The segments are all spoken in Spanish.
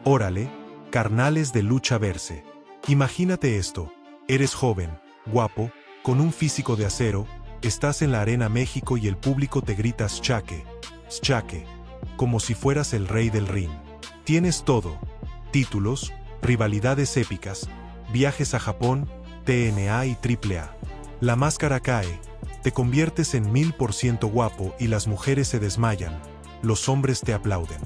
Órale, carnales de lucha verse. Imagínate esto, eres joven, guapo, con un físico de acero, estás en la Arena México y el público te grita S'chake, S'chake, como si fueras el rey del ring. Tienes todo, títulos, rivalidades épicas, viajes a Japón, TNA y AAA. La máscara cae, te conviertes en 1000% guapo y las mujeres se desmayan, los hombres te aplauden.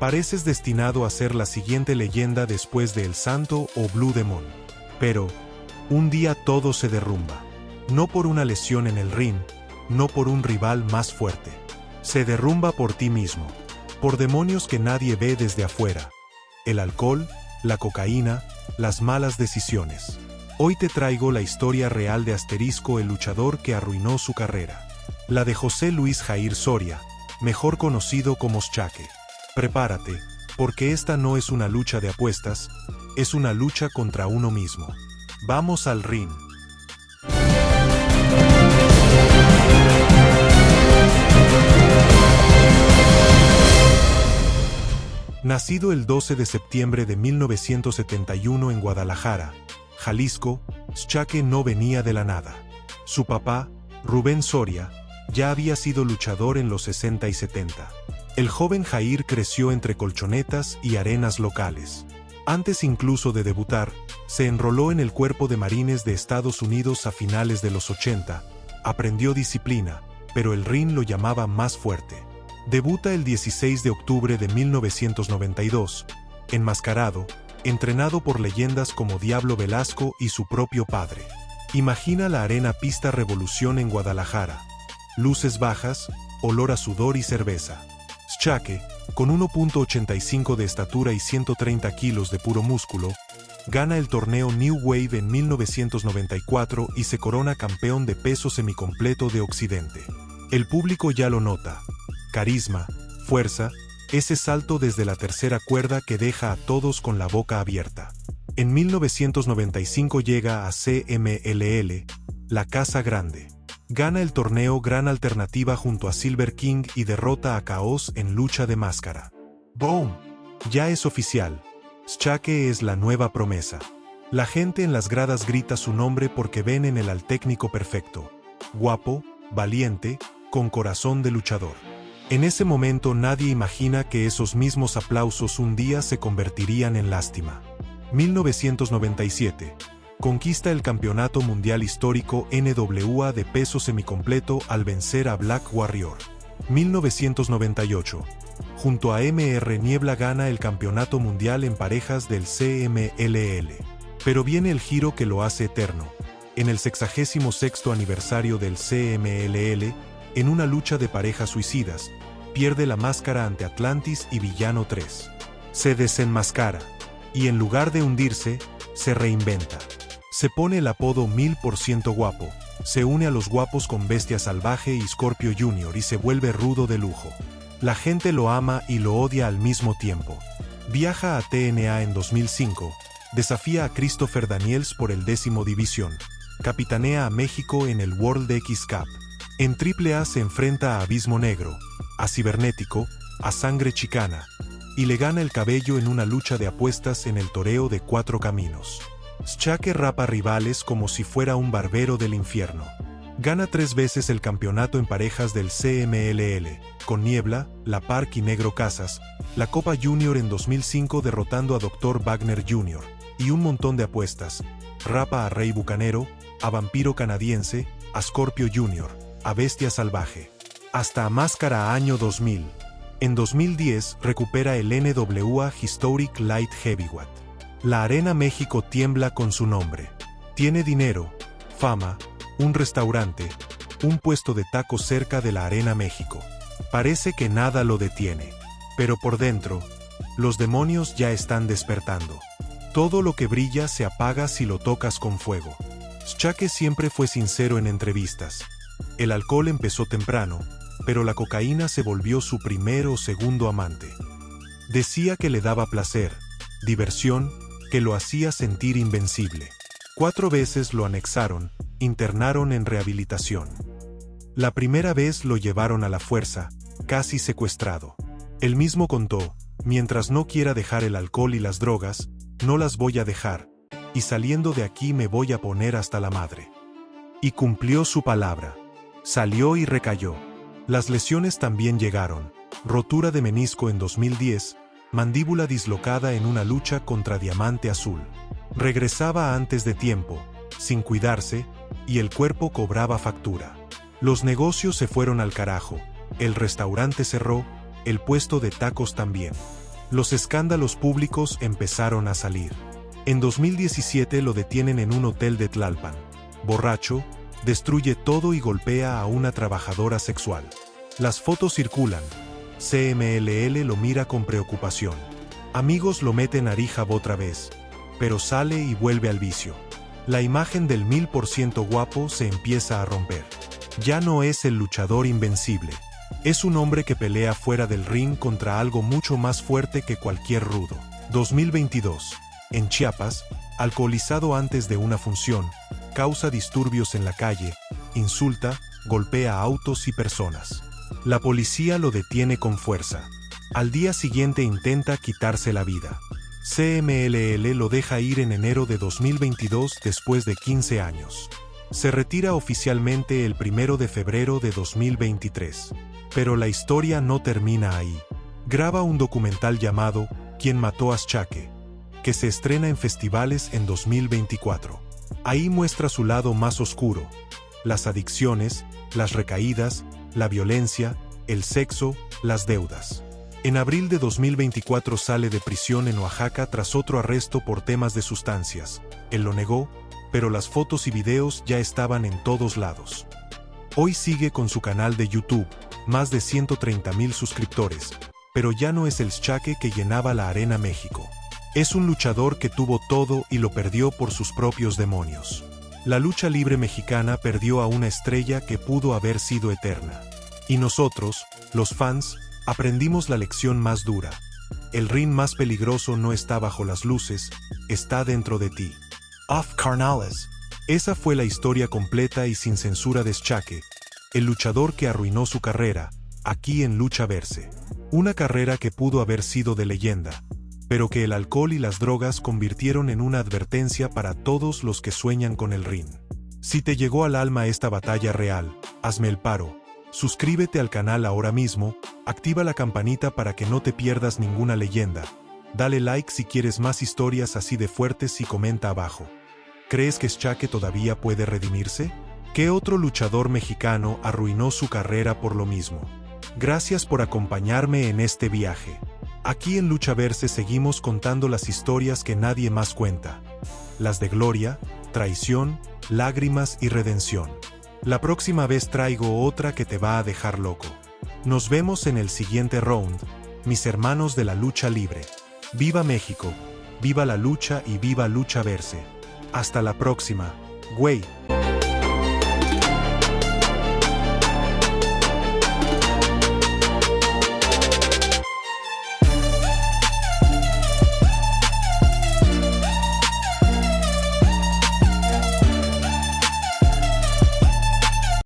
Pareces destinado a ser la siguiente leyenda después de El Santo o Blue Demon. Pero, un día todo se derrumba. No por una lesión en el ring, no por un rival más fuerte. Se derrumba por ti mismo, por demonios que nadie ve desde afuera. El alcohol, la cocaína, las malas decisiones. Hoy te traigo la historia real de Asterisco, el luchador que arruinó su carrera. La de José Luis Jair Soria, mejor conocido como S'chake. Prepárate, porque esta no es una lucha de apuestas, es una lucha contra uno mismo. Vamos al ring. Nacido el 12 de septiembre de 1971 en Guadalajara, Jalisco, S'chake no venía de la nada. Su papá, Rubén Soria, ya había sido luchador en los 60 y 70. El joven Jair creció entre colchonetas y arenas locales. Antes incluso de debutar, se enroló en el Cuerpo de Marines de Estados Unidos a finales de los 80, aprendió disciplina, pero el ring lo llamaba más fuerte. Debuta el 16 de octubre de 1992, enmascarado, entrenado por leyendas como Diablo Velasco y su propio padre. Imagina la Arena Pista Revolución en Guadalajara. Luces bajas, olor a sudor y cerveza. S'chake, con 1.85 de estatura y 130 kilos de puro músculo, gana el torneo New Wave en 1994 y se corona campeón de peso semicompleto de Occidente. El público ya lo nota. Carisma, fuerza, ese salto desde la tercera cuerda que deja a todos con la boca abierta. En 1995 llega a CMLL, la Casa Grande. Gana el torneo Gran Alternativa junto a Silver King y derrota a Caos en lucha de máscara. ¡Boom! Ya es oficial. S'chake es la nueva promesa. La gente en las gradas grita su nombre porque ven en él al técnico perfecto. Guapo, valiente, con corazón de luchador. En ese momento nadie imagina que esos mismos aplausos un día se convertirían en lástima. 1997. Conquista el Campeonato Mundial Histórico NWA de peso semicompleto al vencer a Black Warrior. 1998. Junto a MR Niebla gana el Campeonato Mundial en parejas del CMLL. Pero viene el giro que lo hace eterno. En el 66º aniversario del CMLL, en una lucha de parejas suicidas, pierde la máscara ante Atlantis y Villano 3. Se desenmascara, y en lugar de hundirse, se reinventa. Se pone el apodo 1000% guapo, se une a los guapos con Bestia Salvaje y Scorpio Jr. y se vuelve rudo de lujo. La gente lo ama y lo odia al mismo tiempo. Viaja a TNA en 2005, desafía a Christopher Daniels por el 10º División, capitanea a México en el World X Cup. En AAA se enfrenta a Abismo Negro, a Cibernético, a Sangre Chicana, y le gana el cabello en una lucha de apuestas en el toreo de 4 caminos. S'chake rapa rivales como si fuera un barbero del infierno. Gana 3 veces el campeonato en parejas del CMLL, con Niebla, La Park y Negro Casas, la Copa Junior en 2005 derrotando a Dr. Wagner Jr., y un montón de apuestas. Rapa a Rey Bucanero, a Vampiro Canadiense, a Scorpio Jr., a Bestia Salvaje. Hasta a Máscara año 2000. En 2010 recupera el NWA Historic Light Heavyweight. La Arena México tiembla con su nombre. Tiene dinero, fama, un restaurante, un puesto de tacos cerca de la Arena México. Parece que nada lo detiene. Pero por dentro, los demonios ya están despertando. Todo lo que brilla se apaga si lo tocas con fuego. S'chake siempre fue sincero en entrevistas. El alcohol empezó temprano, pero la cocaína se volvió su primer o segundo amante. Decía que le daba placer, diversión, que lo hacía sentir invencible. 4 veces lo anexaron, internaron en rehabilitación. La primera vez lo llevaron a la fuerza, casi secuestrado. Él mismo contó, Mientras no quiera dejar el alcohol y las drogas, no las voy a dejar, y saliendo de aquí me voy a poner hasta la madre. Y cumplió su palabra. Salió y recayó. Las lesiones también llegaron. Rotura de menisco en 2010, mandíbula dislocada en una lucha contra Diamante Azul. Regresaba antes de tiempo, sin cuidarse, y el cuerpo cobraba factura. Los negocios se fueron al carajo, el restaurante cerró, el puesto de tacos también. Los escándalos públicos empezaron a salir. En 2017 lo detienen en un hotel de Tlalpan. Borracho, destruye todo y golpea a una trabajadora sexual. Las fotos circulan. CMLL lo mira con preocupación. Amigos lo meten a rehab otra vez, pero sale y vuelve al vicio. La imagen del 1000% guapo se empieza a romper. Ya no es el luchador invencible. Es un hombre que pelea fuera del ring contra algo mucho más fuerte que cualquier rudo. 2022. En Chiapas, alcoholizado antes de una función, causa disturbios en la calle, insulta, golpea autos y personas. La policía lo detiene con fuerza. Al día siguiente intenta quitarse la vida. CMLL lo deja ir en enero de 2022 después de 15 años. Se retira oficialmente el 1 de febrero de 2023. Pero la historia no termina ahí. Graba un documental llamado ¿Quién mató a Xchaque?, que se estrena en festivales en 2024. Ahí muestra su lado más oscuro: las adicciones, las recaídas, la violencia, el sexo, las deudas. En abril de 2024 sale de prisión en Oaxaca tras otro arresto por temas de sustancias. Él lo negó, pero las fotos y videos ya estaban en todos lados. Hoy sigue con su canal de YouTube, más de 130,000 suscriptores, pero ya no es el Xchaque que llenaba la Arena México. Es un luchador que tuvo todo y lo perdió por sus propios demonios. La lucha libre mexicana perdió a una estrella que pudo haber sido eterna. Y nosotros, los fans, aprendimos la lección más dura. El ring más peligroso no está bajo las luces, está dentro de ti. Off carnales. Esa fue la historia completa y sin censura de Xchaque, el luchador que arruinó su carrera, aquí en Lucha Verse. Una carrera que pudo haber sido de leyenda, pero que el alcohol y las drogas convirtieron en una advertencia para todos los que sueñan con el ring. Si te llegó al alma esta batalla real, hazme el paro. Suscríbete al canal ahora mismo, activa la campanita para que no te pierdas ninguna leyenda. Dale like si quieres más historias así de fuertes y comenta abajo. ¿Crees que Xchaque todavía puede redimirse? ¿Qué otro luchador mexicano arruinó su carrera por lo mismo? Gracias por acompañarme en este viaje. Aquí en Lucha Verse seguimos contando las historias que nadie más cuenta. Las de gloria, traición, lágrimas y redención. La próxima vez traigo otra que te va a dejar loco. Nos vemos en el siguiente round, mis hermanos de la lucha libre. ¡Viva México! ¡Viva la lucha y viva Lucha Verse! Hasta la próxima, güey.